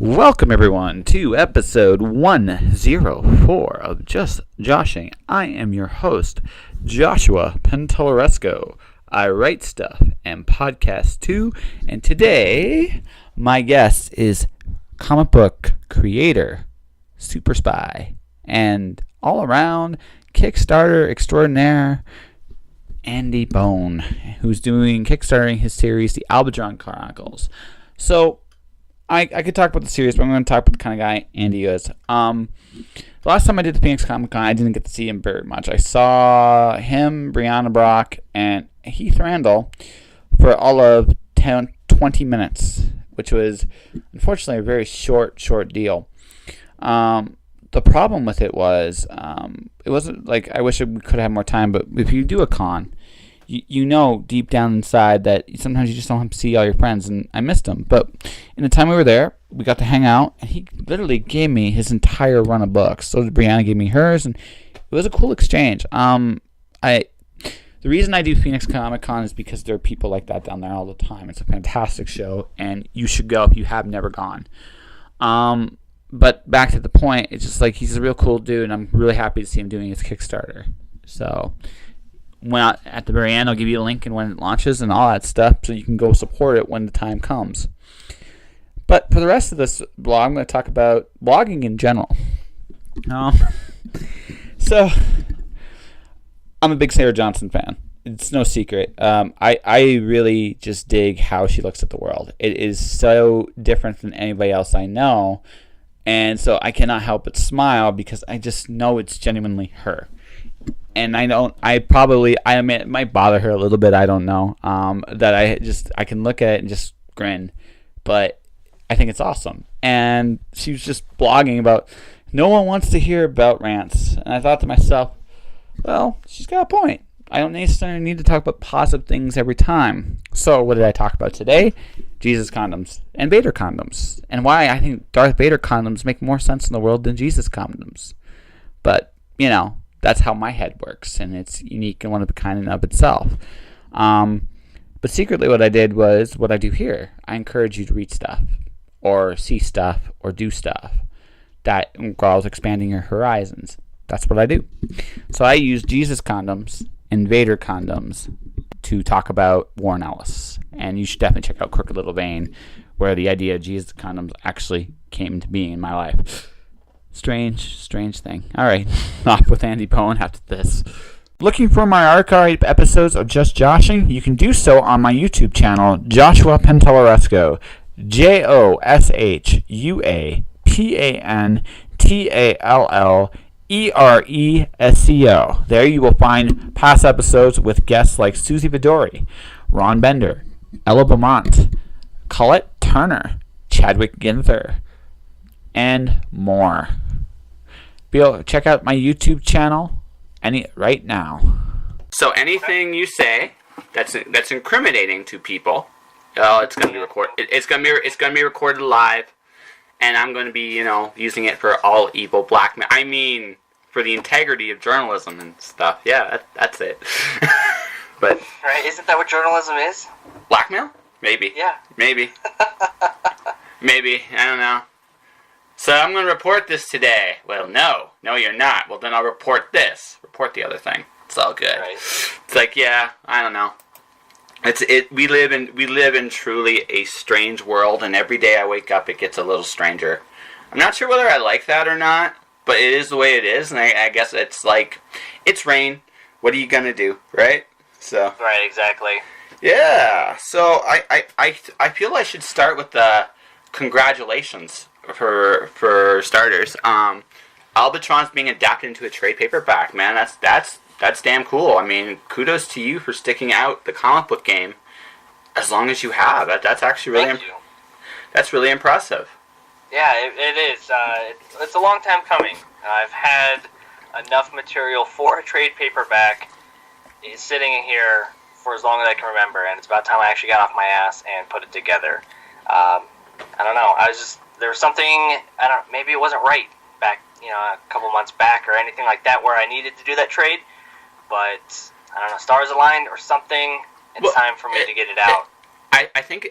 Welcome everyone to episode 104 of Just Joshing. I am your host, Joshua Penteloresco. I write stuff and podcast too, and today my guest is comic book creator, super spy, and all around Kickstarter extraordinaire, Andy Bohn, who's Kickstarting his series, the Elvatron Chronicles. So I could talk about the series, but I'm going to talk about the kind of guy Andy is. The last time I did the Phoenix Comic Con, I didn't get to see him very much. I saw him, Brianna Brock, and Heath Randall for all of 20 minutes, which was unfortunately a very short deal. The problem with it was, it wasn't like I wish we could have more time, but if you do a con, you know deep down inside that sometimes you just don't have to see all your friends, and I missed them. But in the time we were there, we got to hang out, and he literally gave me his entire run of books. So did Brianna gave me hers, and it was a cool exchange. The reason I do Phoenix Comic Con is because there are people like that down there all the time. It's a fantastic show, and you should go if you have never gone. But back to the point, it's just like he's a real cool dude, and I'm really happy to see him doing his Kickstarter. So when at the very end, I'll give you a link and when it launches and all that stuff, so you can go support it when the time comes. But for the rest of this blog, I'm going to talk about blogging in general. So I'm a big Sarah Johnson fan. It's no secret. I really just dig how she looks at the world. It is so different than anybody else I know, and so I cannot help but smile because I just know it's genuinely her. And I admit it might bother her a little bit, I don't know, that I can look at it and just grin, but I think it's awesome. And she was just blogging about, no one wants to hear about rants, and I thought to myself, well, she's got a point. I don't necessarily need to talk about positive things every time. So what did I talk about today? Jesus condoms and Vader condoms, and why I think Darth Vader condoms make more sense in the world than Jesus condoms. But, that's how my head works, and it's unique and one of a kind in of itself. But secretly what I did was what I do here. I encourage you to read stuff, or see stuff, or do stuff that involves expanding your horizons. That's what I do. So I use Jesus condoms and Vader condoms to talk about Warren Ellis. And you should definitely check out Crooked Little Vein, where the idea of Jesus condoms actually came into being in my life. Strange thing. Alright, off with Andy Bohn after this. Looking for my archived episodes of Just Joshing? You can do so on my YouTube channel, Joshua Penteloresco. Joshua There you will find past episodes with guests like Susie Vidori, Ron Bender, Ella Beaumont, Colette Turner, Chadwick Ginther, and more. Check out my YouTube channel right now. So anything you say that's incriminating to people, it's going to be recorded. It's going to be recorded live, and I'm going to be using it for all evil blackmail. I mean, for the integrity of journalism and stuff. Yeah, that's it. But right, isn't that what journalism is? Blackmail? Maybe. Yeah. Maybe. Maybe. I don't know. So I'm going to report this today. Well, no, you're not. Well, then I'll report this. Report the other thing. It's all good. Right. It's like, yeah, I don't know. We live in truly a strange world, and every day I wake up, it gets a little stranger. I'm not sure whether I like that or not, but it is the way it is, and I guess it's like, it's rain. What are you gonna do, right? So. Right, exactly. Yeah. So I feel I should start with the congratulations. For starters, Elvatron's being adapted into a trade paperback, man. That's damn cool. I mean, kudos to you for sticking out the comic book game as long as you have. That's actually really that's really impressive. Yeah, it is. It's a long time coming. I've had enough material for a trade paperback sitting in here for as long as I can remember, and it's about time I actually got off my ass and put it together. I don't know. There was something, maybe it wasn't right back, a couple months back or anything like that where I needed to do that trade, but I don't know, stars aligned or something. It's time for me to get it out. I think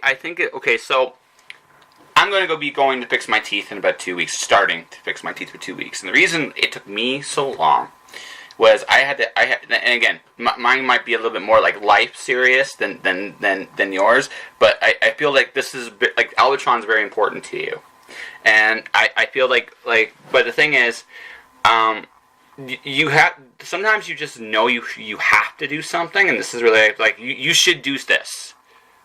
okay, so I'm going to be going to fix my teeth in about 2 weeks, starting to fix my teeth for 2 weeks. And the reason it took me so long was and again, mine might be a little bit more like life serious than yours, but I feel like this is like Elvatron's very important to you, and I feel like but the thing is, you have sometimes you just know you have to do something, and this is really like you should do this,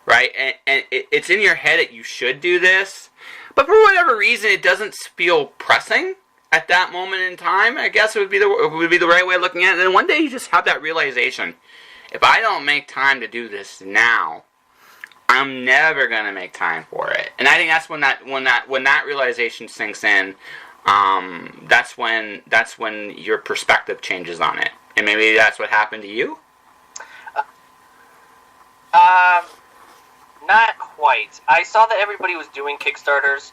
right? And it's in your head that you should do this, but for whatever reason it doesn't feel pressing at that moment in time. I guess it would be the right way of looking at it. And then one day you just have that realization: if I don't make time to do this now, I'm never gonna make time for it. And I think that's when that realization sinks in. That's when your perspective changes on it. And maybe that's what happened to you. Not quite. I saw that everybody was doing Kickstarters.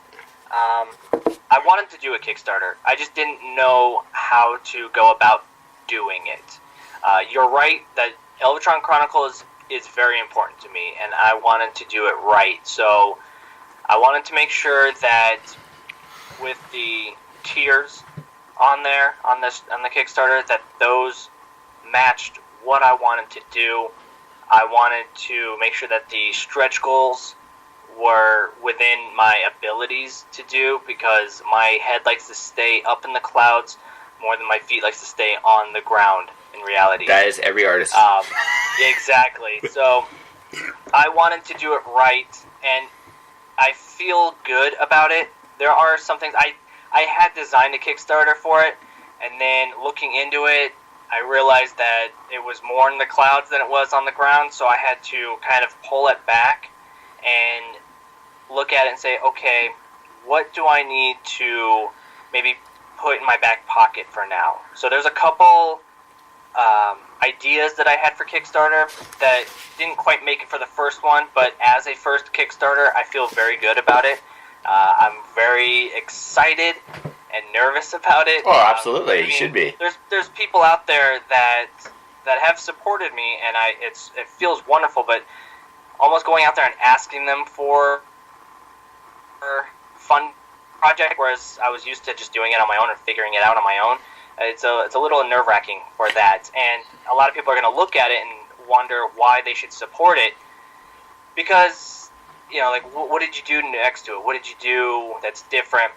I wanted to do a Kickstarter. I just didn't know how to go about doing it. You're right that Elvatron Chronicles is very important to me, and I wanted to do it right. So I wanted to make sure that with the tiers on there on the Kickstarter, that those matched what I wanted to do. I wanted to make sure that the stretch goals were within my abilities to do, because my head likes to stay up in the clouds more than my feet likes to stay on the ground in reality. That is every artist. Exactly. So I wanted to do it right, and I feel good about it. There are some things I had designed a Kickstarter for it, and then looking into it, I realized that it was more in the clouds than it was on the ground, so I had to kind of pull it back and look at it and say, okay, what do I need to maybe put in my back pocket for now? So there's a couple ideas that I had for Kickstarter that didn't quite make it for the first one, but as a first Kickstarter, I feel very good about it. I'm very excited and nervous about it. Oh, absolutely, you should be. There's people out there that have supported me, and it feels wonderful, but almost going out there and asking them for fun project, whereas I was used to just doing it on my own and figuring it out on my own. It's a little nerve-wracking for that, and a lot of people are going to look at it and wonder why they should support it, because, you know, like, what did you do next to it? What did you do that's different?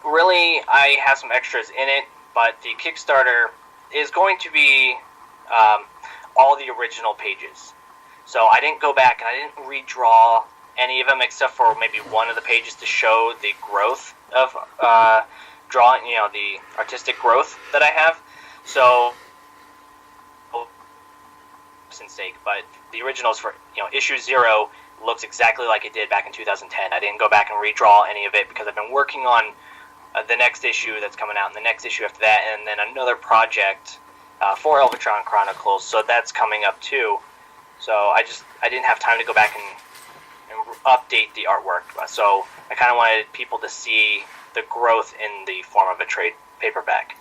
Really, I have some extras in it, but the Kickstarter is going to be all the original pages. So I didn't go back and I didn't redraw any of them except for maybe one of the pages to show the growth of drawing, you know, the artistic growth that I have. So, for sake, but the originals for, you know, issue 0 looks exactly like it did back in 2010. I didn't go back and redraw any of it because I've been working on the next issue that's coming out, and the next issue after that, and then another project for Elvatron Chronicles, so that's coming up too. So I didn't have time to go back and update the artwork. So I kind of wanted people to see the growth in the form of a trade paperback.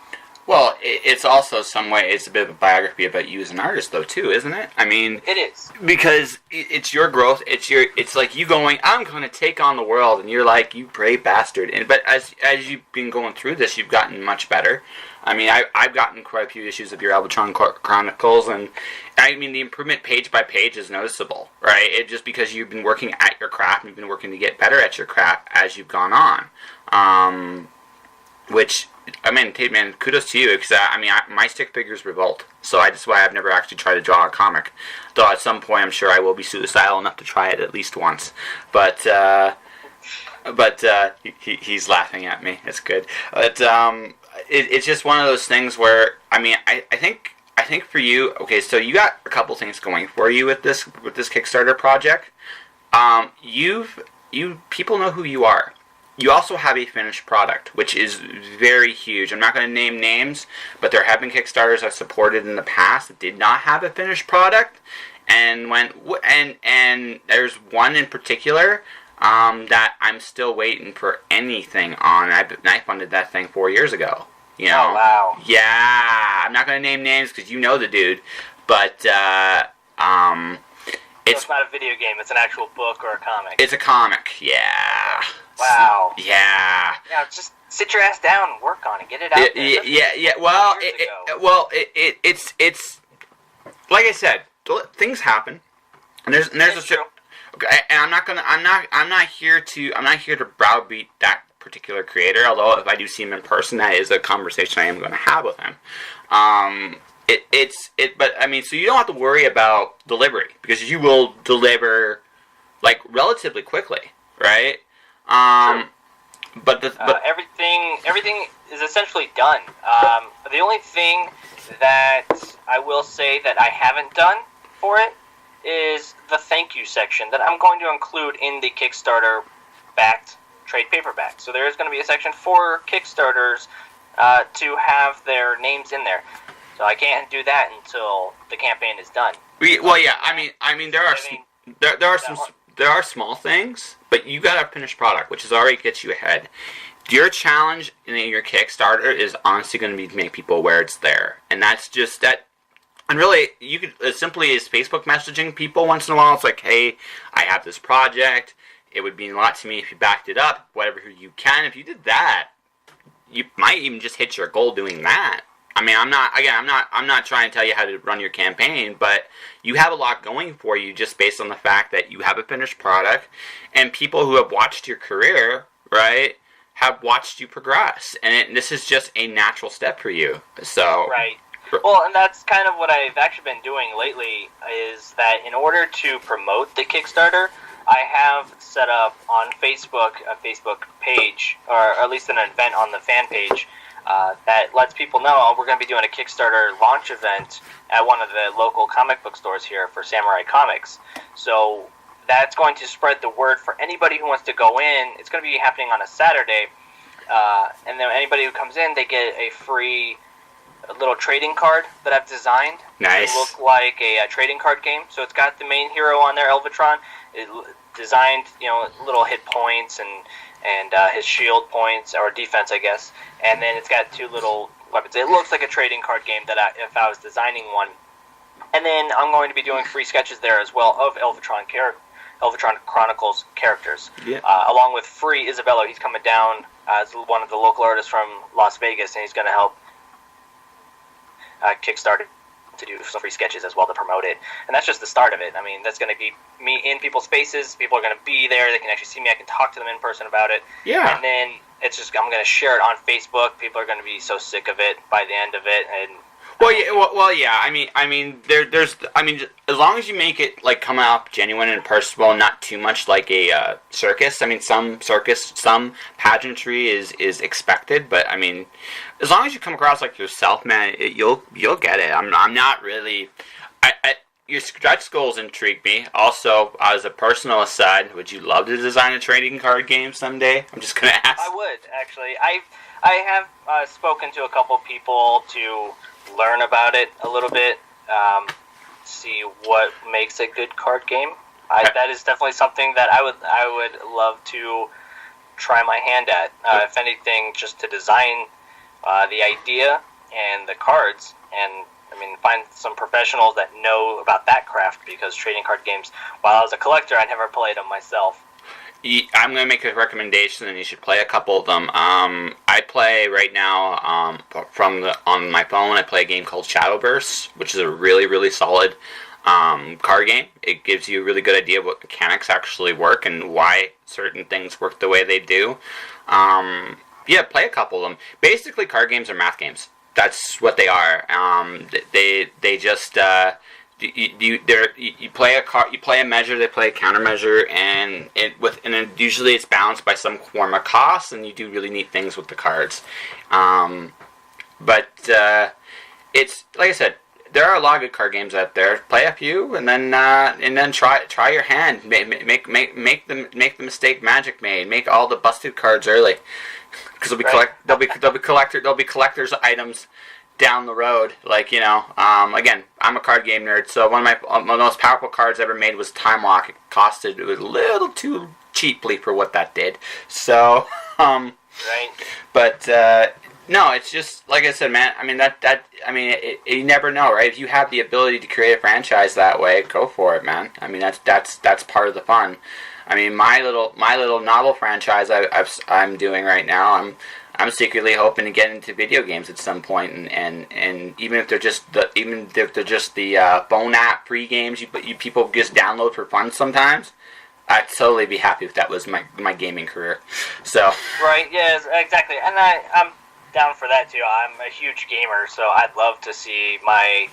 Well, it's also some way, it's a bit of a biography about you as an artist, though, too, isn't it? I mean, it is, because it's your growth. It's like you going, I'm going to take on the world, and you're like, you brave bastard. But as you've been going through this, you've gotten much better. I mean, I've gotten quite a few issues of your Elvatron Chronicles, and I mean, the improvement page by page is noticeable, right? It just because you've been working at your craft, and you've been working to get better at your craft as you've gone on. Which, I mean, man, kudos to you, because my stick figures revolt. So that's why I've never actually tried to draw a comic. Though at some point, I'm sure I will be suicidal enough to try it at least once. But he's laughing at me. It's good. But it's just one of those things where, I mean, I think for you, okay, so you got a couple things going for you with this Kickstarter project. People know who you are. You also have a finished product, which is very huge. I'm not going to name names, but there have been Kickstarters I've supported in the past that did not have a finished product, and there's one in particular that I'm still waiting for anything on. I funded that thing 4 years ago. You know? Oh, wow. Yeah, I'm not going to name names because you know the dude, but It's not a video game, it's an actual book or a comic. It's a comic, yeah. Wow. Yeah. Yeah, just sit your ass down and work on it. Get it out there. Yeah. Well, it's like I said, things happen, and there's true. Okay, and I'm not here to browbeat that particular creator. Although if I do see him in person, that is a conversation I am going to have with him. But I mean, so you don't have to worry about delivery because you will deliver like relatively quickly, right? But everything is essentially done. The only thing that I will say that I haven't done for it is the thank you section that I'm going to include in the Kickstarter backed trade paperback. So there is going to be a section for Kickstarters to have their names in there. So I can't do that until the campaign is done. Well, yeah. I mean, there are small things, but you got a finished product, which is already gets you ahead. Your challenge in your Kickstarter is honestly going to be to make people aware it's there, and that's just that. And really, you could as simply as Facebook messaging people once in a while. It's like, hey, I have this project. It would mean a lot to me if you backed it up, whatever you can. If you did that, you might even just hit your goal doing that. I mean, I'm not trying to tell you how to run your campaign, but you have a lot going for you just based on the fact that you have a finished product, and people who have watched your career, right, have watched you progress, and this is just a natural step for you. So right. Well, and that's kind of what I've actually been doing lately, is that in order to promote the Kickstarter, I have set up on Facebook a Facebook page, or at least an event on the fan page, that lets people know we're going to be doing a Kickstarter launch event at one of the local comic book stores here for Samurai Comics. So that's going to spread the word for anybody who wants to go in. It's going to be happening on a Saturday, and then anybody who comes in, they get a free little trading card that I've designed. Nice. To look like a trading card game. So it's got the main hero on there, Elvatron. It designed, little hit points and his shield points, or defense, I guess. And then it's got two little weapons. It looks like a trading card game if I was designing one. And then I'm going to be doing free sketches there as well of Elvatron Chronicles characters. Yeah. Along with free Isabella. He's coming down as one of the local artists from Las Vegas, and he's going to help Kickstarter to do some free sketches as well to promote it. And that's just the start of it. I mean, that's going to be me in people's faces. People are going to be there. They can actually see me. I can talk to them in person about it. Yeah. And then I'm going to share it on Facebook. People are going to be so sick of it by the end of it. And yeah. I mean, there's as long as you make it like come out genuine and personal, not too much like a circus. I mean, some pageantry is expected, but I mean, as long as you come across like yourself, man, you'll get it. I'm not really. Your stretch goals intrigue me. Also, as a personal aside, would you love to design a trading card game someday? I'm just gonna ask. I would actually. I have spoken to a couple people to learn about it a little bit, see what makes a good card game. That is definitely something that I would love to try my hand at. If anything, just to design the idea and the cards, and find some professionals that know about that craft, because trading card games, while I was a collector, I never played them myself. I'm going to make a recommendation, and you should play a couple of them. I play right now on my phone. I play a game called Shadowverse, which is a really, really solid card game. It gives you a really good idea of what mechanics actually work and why certain things work the way they do. Play a couple of them. Basically, card games are math games. That's what they are. They just you play a card, you play a measure, they play a countermeasure, and usually it's balanced by some form of cost, and you do really neat things with the cards. But it's like I said, there are a lot of good card games out there. Play a few, and then try your hand. Make the mistake Magic made. Make all the busted cards early, because there'll be collector's items down the road. Again, I'm a card game nerd, so one of my most powerful cards ever made was Time Walk. It was a little too cheaply for what that did. So, right. But no, it's just like I said, man. You never know, right? If you have the ability to create a franchise that way, go for it, man. I mean, that's part of the fun. I mean, my little novel franchise I'm doing right now. I'm secretly hoping to get into video games at some point, and even if they're just the Bohn app free games you people just download for fun sometimes, I'd totally be happy if that was my gaming career. So Right, yes, exactly. And I'm down for that too. I'm a huge gamer, so I'd love to see my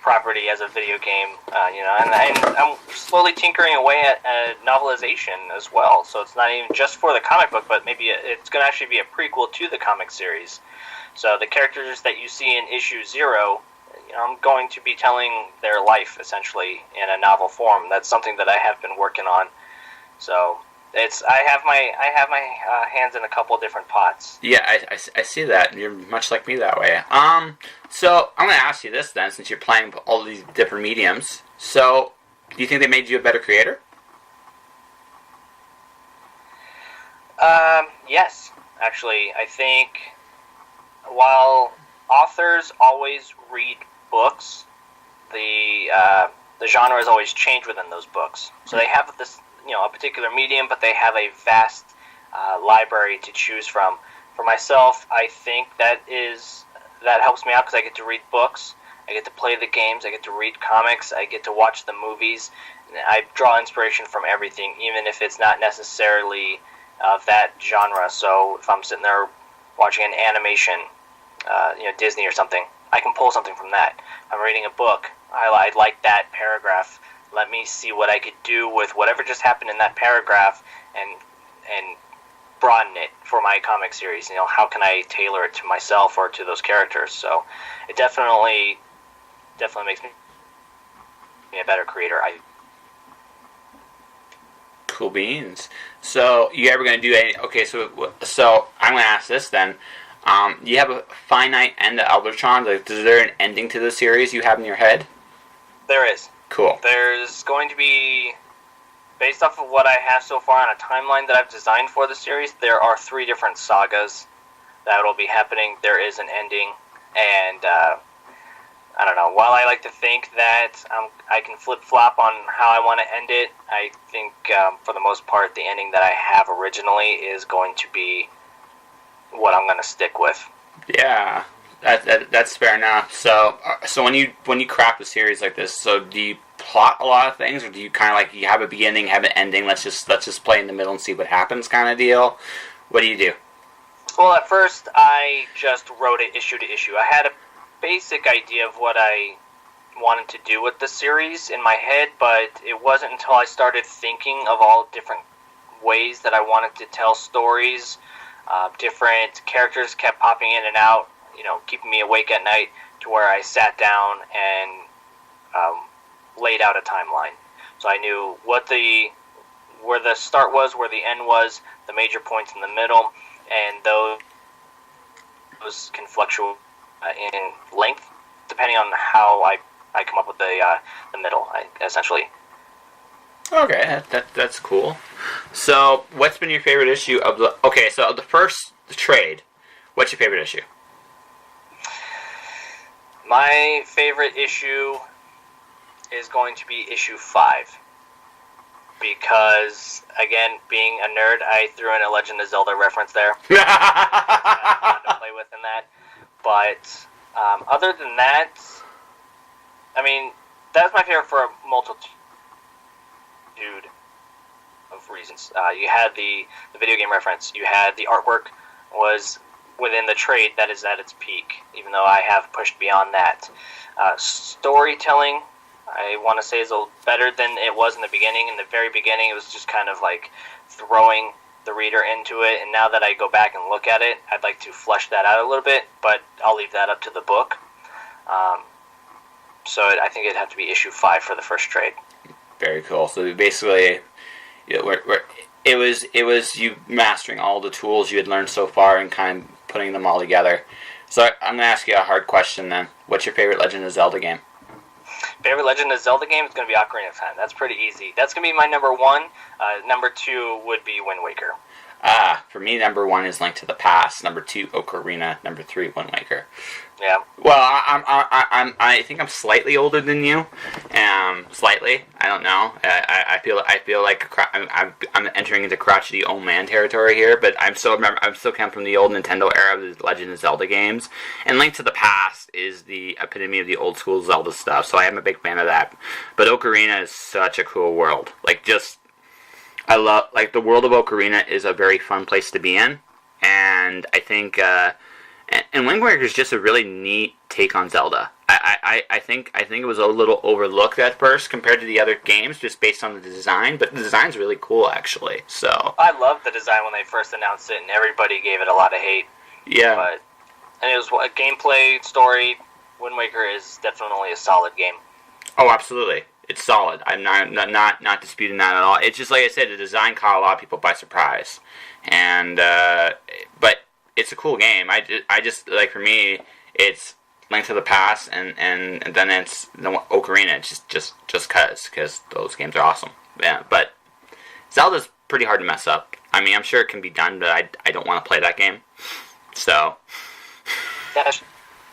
property as a video game, and I'm slowly tinkering away at novelization as well. So it's not even just for the comic book, but maybe it's going to actually be a prequel to the comic series. So the characters that you see in issue 0, I'm going to be telling their life essentially in a novel form. That's something that I have been working on. So I have my hands in a couple of different pots. yeah, I see that. You're much like me that way. So I'm going to ask you this then, since you're playing all these different mediums. So, do you think they made you a better creator? Yes, actually, I think while authors always read books, the genre has always changed within those books. So they have this, a particular medium, but they have a vast library to choose from. For myself, I think that helps me out because I get to read books, I get to play the games, I get to read comics, I get to watch the movies. I draw inspiration from everything, even if it's not necessarily that genre. So if I'm sitting there watching an animation, Disney or something, I can pull something from that. If I'm reading a book, I like that paragraph. Let me see what I could do with whatever just happened in that paragraph and broaden it for my comic series. How can I tailor it to myself or to those characters? So it definitely makes me a better creator. Cool beans. So you ever going to do any? Okay, so I'm going to ask this then. You have a finite end to Elvatron. Like, is there an ending to the series you have in your head? There is. Cool. There's going to be, based off of what I have so far on a timeline that I've designed for the series, there are 3 different sagas that will be happening. There is an ending, and I don't know. While I like to think that I can flip-flop on how I want to end it, I think for the most part the ending that I have originally is going to be what I'm going to stick with. Yeah, that's fair enough. So when you craft a series like this, so do you plot a lot of things, or do you kind of like you have a beginning, have an ending? Let's just play in the middle and see what happens, kind of deal. What do you do? Well, at first I just wrote it issue to issue. I had a basic idea of what I wanted to do with the series in my head, but it wasn't until I started thinking of all different ways that I wanted to tell stories. Different characters kept popping in and out, keeping me awake at night, to where I sat down and laid out a timeline. So I knew where the start was, where the end was, the major points in the middle, and those can fluctuate in length depending on how I come up with the middle, essentially. Okay, that's cool. So, what's been your favorite issue of the? Okay, so of the first trade, what's your favorite issue? My favorite issue is going to be issue 5. Because, again, being a nerd, I threw in a Legend of Zelda reference there. Fun to play with in that. But, other than that, I mean, that's my favorite for a multitude of reasons. You had the video game reference. You had the artwork was within the trade that is at its peak, even though I have pushed beyond that. Storytelling, I want to say, is a little better than it was in the beginning. In the very beginning, it was just kind of like throwing the reader into it, and now that I go back and look at it, I'd like to flesh that out a little bit, but I'll leave that up to the book. So I think it'd have to be issue 5 for the first trade. Very cool. So basically, it was you mastering all the tools you had learned so far and kind of putting them all together. So I'm going to ask you a hard question then. What's your favorite Legend of Zelda game? Favorite Legend of Zelda game is going to be Ocarina of Time. That's pretty easy. That's going to be my number 1. Number 2 would be Wind Waker. For me, number 1 is Link to the Past. Number 2, Ocarina. Number 3, Wind Waker. Yeah. Well, I think I'm slightly older than you. Slightly. I don't know. I feel like I'm entering into crotchety old man territory here. But I'm still come from the old Nintendo era of the Legend of Zelda games, and Link to the Past is the epitome of the old school Zelda stuff. So I am a big fan of that. But Ocarina is such a cool world. I love the world of Ocarina is a very fun place to be in, and I think. And Wind Waker is just a really neat take on Zelda. I think it was a little overlooked at first compared to the other games, just based on the design. But the design's really cool, actually. So I loved the design when they first announced it, and everybody gave it a lot of hate. Yeah. And it was a gameplay story. Wind Waker is definitely a solid game. Oh, absolutely. It's solid. I'm not disputing that at all. It's just like I said, the design caught a lot of people by surprise, and but. It's a cool game. I just like, for me, it's Link to the Past, and then it's the Ocarina. It's just cause those games are awesome. Yeah, but Zelda's pretty hard to mess up. I mean, I'm sure it can be done, but I don't want to play that game. So. That's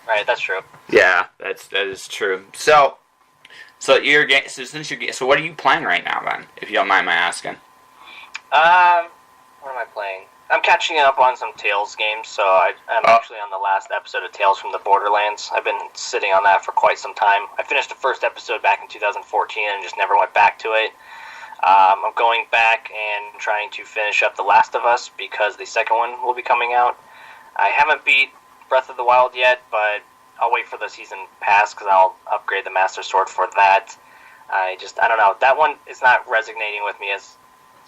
right. That's true. Yeah, that is true. So you're so what are you playing right now, then? If you don't mind my asking. What am I playing? I'm catching up on some Tales games, so I'm actually on the last episode of Tales from the Borderlands. I've been sitting on that for quite some time. I finished the first episode back in 2014 and just never went back to it. I'm going back and trying to finish up The Last of Us because the second one will be coming out. I haven't beat Breath of the Wild yet, but I'll wait for the season pass because I'll upgrade the Master Sword for that. I don't know. That one is not resonating with me as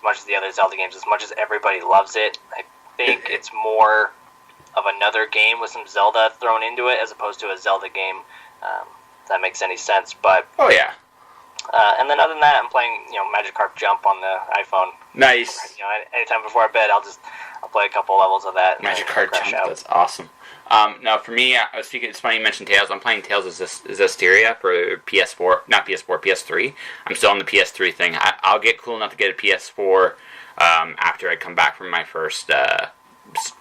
much as the other Zelda games, as much as everybody loves it. I think it's more of another game with some Zelda thrown into it as opposed to a Zelda game. If that makes any sense. But oh yeah. And then other than that, I'm playing Magikarp Jump on the iPhone. Nice. Anytime before bed, I'll play a couple levels of that. Magikarp Jump, that's awesome. Now for me, it's funny you mentioned Tales. I'm playing Tales of Zestiria for PS3. I'm still on the PS3 thing. I'll get cool enough to get a PS4 after I come back from my first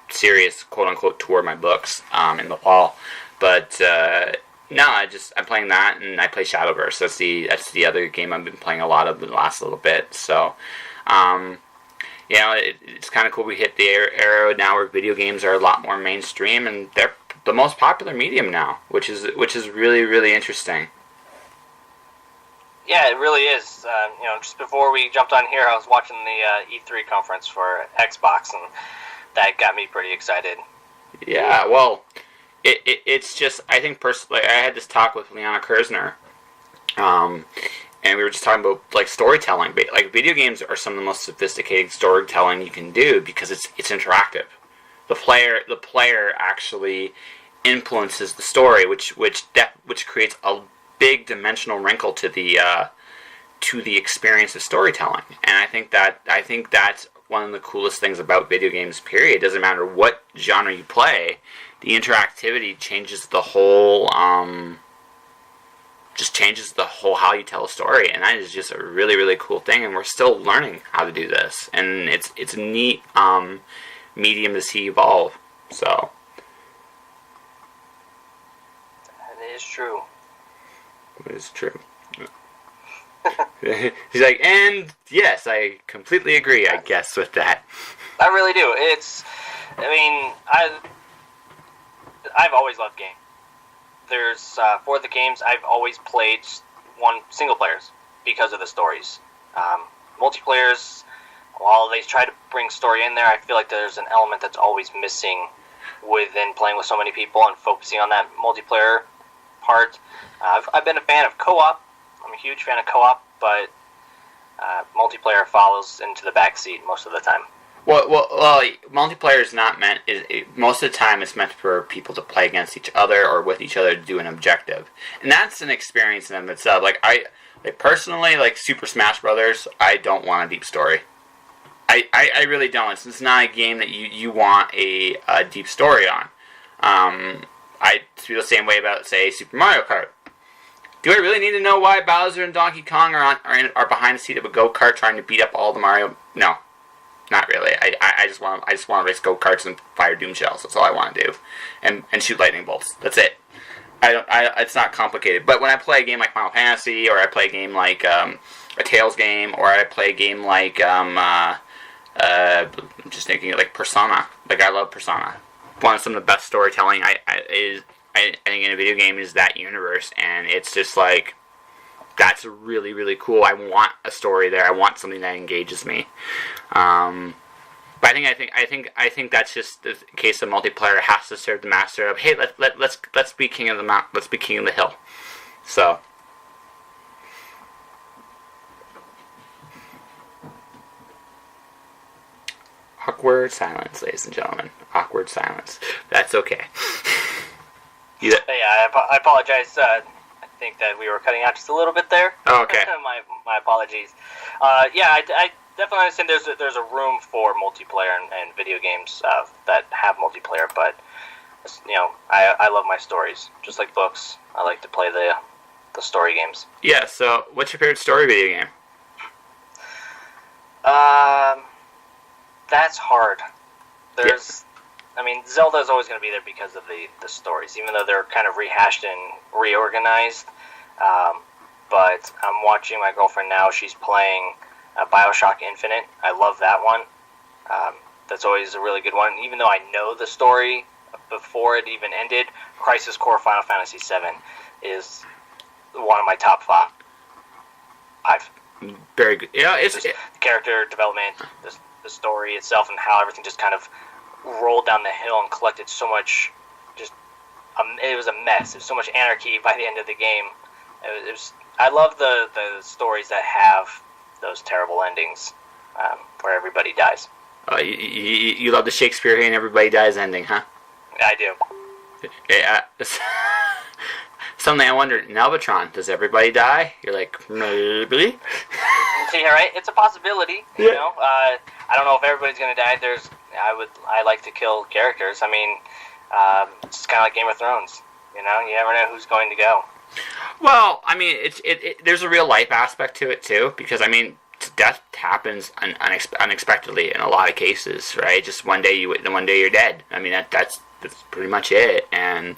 serious quote-unquote tour of my books in the fall. But no, I'm playing that, and I play Shadowverse. That's the other game I've been playing a lot of in the last little bit. So, it's kind of cool. We hit the era now where video games are a lot more mainstream, and they're the most popular medium now, which is really, really interesting. Yeah, it really is. Just before we jumped on here, I was watching the E3 conference for Xbox, and that got me pretty excited. Yeah, well, it's just, I think personally, I had this talk with Liana Kersner, and we were just talking about storytelling. Like, video games are some of the most sophisticated storytelling you can do because it's interactive. The player actually influences the story, which creates a big dimensional wrinkle to the experience of storytelling. And I think that's one of the coolest things about video games. Period. It doesn't matter what genre you play, the interactivity changes the whole. Just changes the whole how you tell a story, and that is just a really, really cool thing. And we're still learning how to do this, and it's a neat medium to see evolve. So that is true. It is true. He's like, and yes, I completely agree. I guess with that. I really do. I've always loved games. There's for the games I've always played single players because of the stories. Multiplayers, while they try to bring story in there, I feel like there's an element that's always missing within playing with so many people and focusing on that multiplayer part. I've been a fan of co-op. I'm a huge fan of co-op, but multiplayer follows into the backseat most of the time. Well, multiplayer is not meant. Most of the time, it's meant for people to play against each other or with each other to do an objective, and that's an experience in and of itself. Personally, Super Smash Brothers, I don't want a deep story. I really don't. It's not a game that you want a deep story on. I feel the same way about, say, Super Mario Kart. Do I really need to know why Bowser and Donkey Kong are behind the seat of a go-kart trying to beat up all the Mario? No. not really. I just want to race go-karts and fire doom shells. That's all I want to do, and shoot lightning bolts. That's it. It's not complicated. But when I play a game like Final Fantasy, or I play a game like a Tales game, or I play a game like I'm just thinking like Persona. Like, I love Persona. One of some of the best storytelling I think in a video game is that universe, and it's just like, that's really, really cool. I want a story there. I want something that engages me. But I think that's just the case of multiplayer. Has to serve the master of, hey, let's be king of the mount, let's be king of the hill. So awkward silence, ladies and gentlemen. Awkward silence. That's okay. Yeah, I apologize. I think that we were cutting out just a little bit there. Oh, okay. my apologies. I definitely understand there's a room for multiplayer and video games that have multiplayer, but I love my stories. Just like books, I like to play the story games. Yeah, so what's your favorite story video game? That's hard. Zelda's always going to be there because of the stories, even though they're kind of rehashed and reorganized. But I'm watching my girlfriend now. She's playing BioShock Infinite. I love that one. That's always a really good one. Even though I know the story before it even ended, Crisis Core Final Fantasy VII is one of my top 5. Very good. Yeah, the character development, the story itself, and how everything just kind of rolled down the hill and collected so much. It was a mess. It was so much anarchy by the end of the game. I love the stories that have those terrible endings where everybody dies. You love the Shakespearean everybody dies ending, huh? I do. Yeah. Something I wonder, in Elvatron, does everybody die? You're like, maybe. See, right? It's a possibility. Yeah. You know, I don't know if everybody's gonna die. I like to kill characters. I mean, it's kind of like Game of Thrones. You know, you never know who's going to go. Well, I mean, there's a real life aspect to it too, because I mean, death happens unexpectedly in a lot of cases, right? Just one day you're dead. I mean, that's pretty much it. And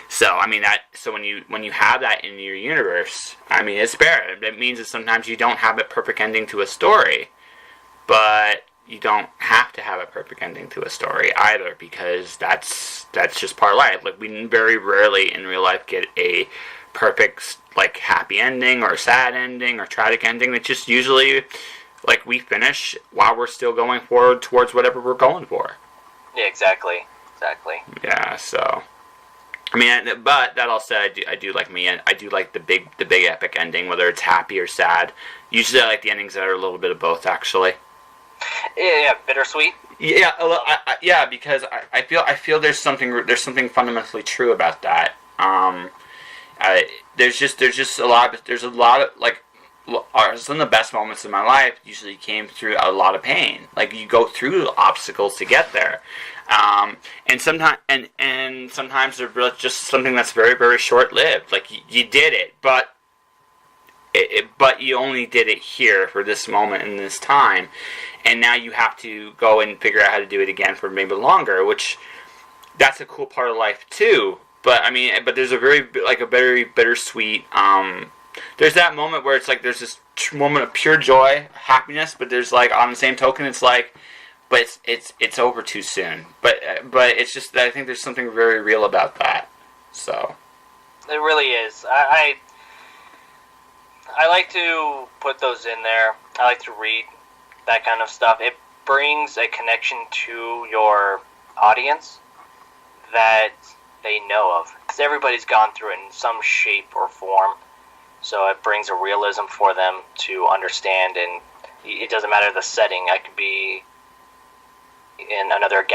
so, I mean, so when you have that in your universe, I mean, it's fair. It means that sometimes you don't have a perfect ending to a story, but you don't have to have a perfect ending to a story either, because that's just part of life. Like, we very rarely in real life get a perfect, like, happy ending or sad ending or tragic ending. It's just usually like we finish while we're still going forward towards whatever we're going for. Yeah, exactly. Yeah, so I mean, but that all said, I do like the big epic ending, whether it's happy or sad. Usually I like the endings that are a little bit of both, actually. Yeah, bittersweet. Yeah, because I feel there's something fundamentally true about that. There's a lot of like, some of the best moments in my life usually came through a lot of pain. Like, you go through obstacles to get there, and sometimes they're just something that's very, very short lived. Like, you did it, but you only did it here for this moment in this time, and now you have to go and figure out how to do it again for maybe longer. Which, that's a cool part of life too. But I mean, there's a very bittersweet. There's that moment where it's like there's this moment of pure joy, happiness, but there's like, on the same token, it's like, but it's over too soon. But it's just that I think there's something very real about that. So it really is. I like to put those in there. I like to read that kind of stuff. It brings a connection to your audience that they know of, because everybody's gone through it in some shape or form. So it brings a realism for them to understand, and it doesn't matter the setting. I could be in another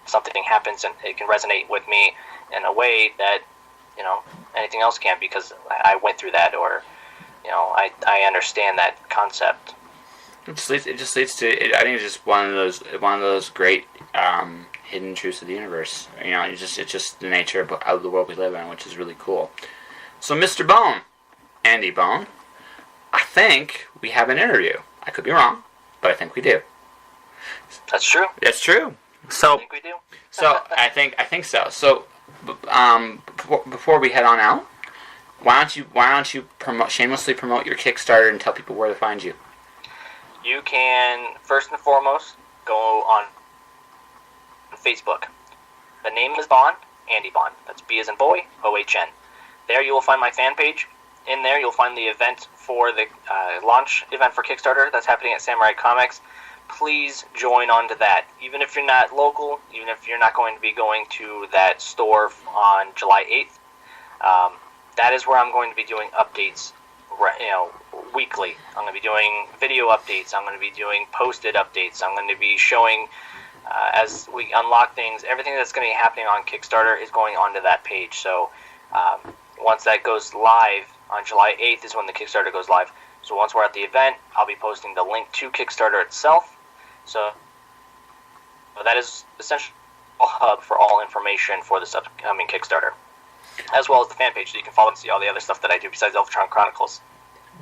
something happens, and it can resonate with me in a way that, anything else can't, because I went through that, or, I understand that concept. It just leads to. I think it's just one of those great hidden truths of the universe. It's just the nature of the world we live in, which is really cool. So, Mr. Bohn, Andy Bohn, I think we have an interview. I could be wrong, but I think we do. That's true. That's true. So I think we do. I think so. So before we head on out, why don't you shamelessly promote your Kickstarter and tell people where to find you? You can first and foremost go on Facebook. The name is Bohn, Andy Bohn. That's B as in boy, O-H-N. There you will find my fan page. In there you'll find the event for the launch event for Kickstarter that's happening at Samurai Comics. Please join on to that. Even if you're not local, even if you're not going to be going to that store on July 8th, that is where I'm going to be doing updates, weekly. I'm going to be doing video updates. I'm going to be doing posted updates. I'm going to be showing, as we unlock things, everything that's going to be happening on Kickstarter is going onto that page. So once that goes live, on July 8th is when the Kickstarter goes live. So once we're at the event, I'll be posting the link to Kickstarter itself. So that is essentially a hub for all information for this upcoming Kickstarter, as well as the fan page, so you can follow and see all the other stuff that I do besides Elvatron Chronicles.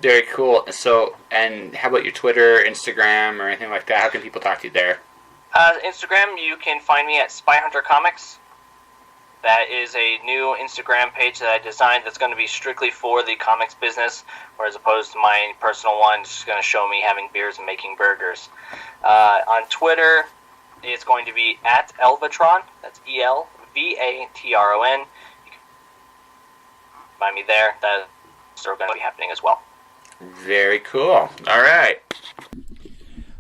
Very cool. So, and how about your Twitter, Instagram, or anything like that? How can people talk to you there? Instagram, you can find me at Spy Hunter Comics. That is a new Instagram page that I designed that's going to be strictly for the comics business, whereas opposed to my personal one, it's going to show me having beers and making burgers. On Twitter, it's going to be at Elvatron. That's Elvatron. You can find me there. That's still going to be happening as well. Very cool. All right.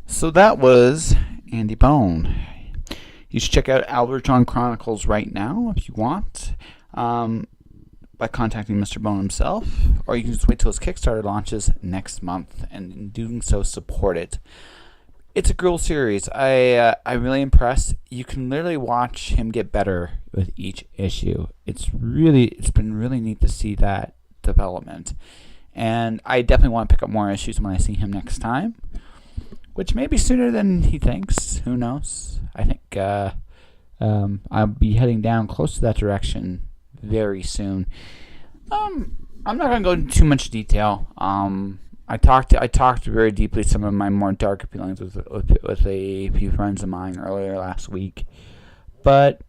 So that was Andy Bohn. You should check out Elvatron Chronicles right now if you want, by contacting Mr. Bohn himself, or you can just wait till his Kickstarter launches next month, and in doing so, support it. It's a cool series. I'm really impressed. You can literally watch him get better with each issue. It's been really neat to see that development, and I definitely want to pick up more issues when I see him next time, which may be sooner than he thinks. Who knows? I think I'll be heading down close to that direction very soon. I'm not going to go into too much detail. I talked very deeply some of my more darker feelings with a few friends of mine earlier last week. But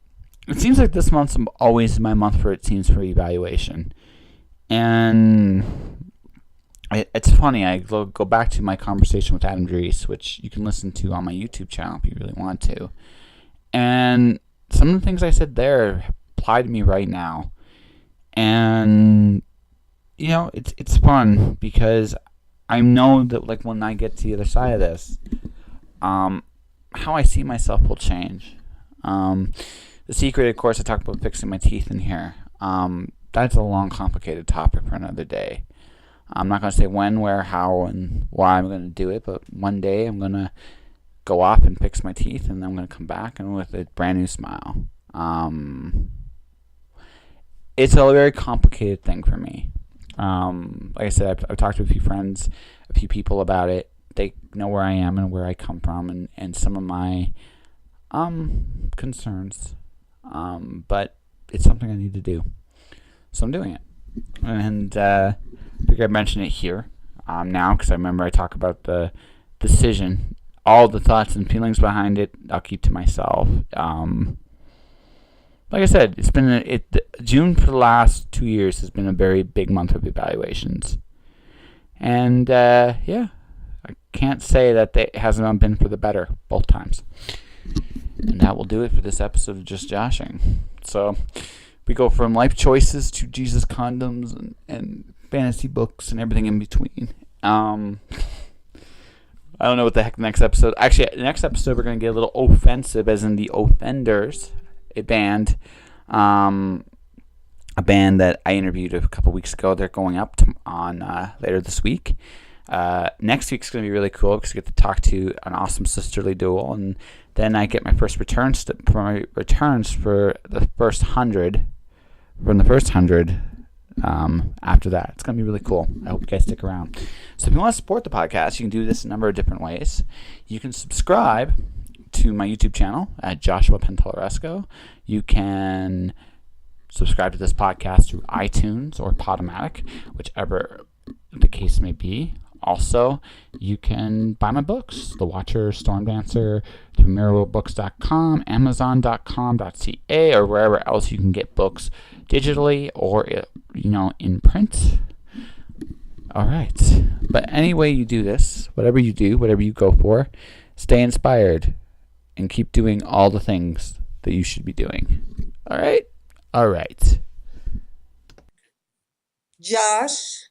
it seems like this month's always my month for evaluation. And it's funny, I go back to my conversation with Adam Dries, which you can listen to on my YouTube channel if you really want to. And some of the things I said there apply to me right now. And, it's fun because I know that, like, when I get to the other side of this, how I see myself will change. The secret, of course, I talked about fixing my teeth in here. That's a long, complicated topic for another day. I'm not going to say when, where, how, and why I'm going to do it, but one day I'm going to go off and fix my teeth, and then I'm going to come back and with a brand new smile. It's a very complicated thing for me. Like I said, I've talked to a few friends, a few people about it. They know where I am and where I come from, and some of my concerns. But it's something I need to do, so I'm doing it. And I think I mentioned it here now because I remember I talk about the decision. All the thoughts and feelings behind it, I'll keep to myself. Like I said, it's been June for the last 2 years has been a very big month of evaluations, and I can't say that it hasn't been for the better both times. And that will do it for this episode of Just Joshing. So we go from life choices to Jesus condoms and fantasy books and everything in between. I don't know what the heck the next episode... Actually, the next episode we're going to get a little offensive, as in the Offenders, a band that I interviewed a couple weeks ago. They're going up on later this week. Next week's going to be really cool because I get to talk to an awesome sisterly duo, and then I get my first returns for the first 100. From the first 100. After that, it's going to be really cool. I hope you guys stick around. So if you want to support the podcast, you can do this a number of different ways. You can subscribe to my YouTube channel at Joshua Penteloresco. You can subscribe to this podcast through iTunes or Podomatic, whichever the case may be. Also, you can buy my books, The Watcher, Storm Dancer, through mirrorbooks.com, amazon.com.ca, or wherever else you can get books digitally or, in print. All right. But any way you do this, whatever you do, whatever you go for, stay inspired and keep doing all the things that you should be doing. All right? All right. Josh.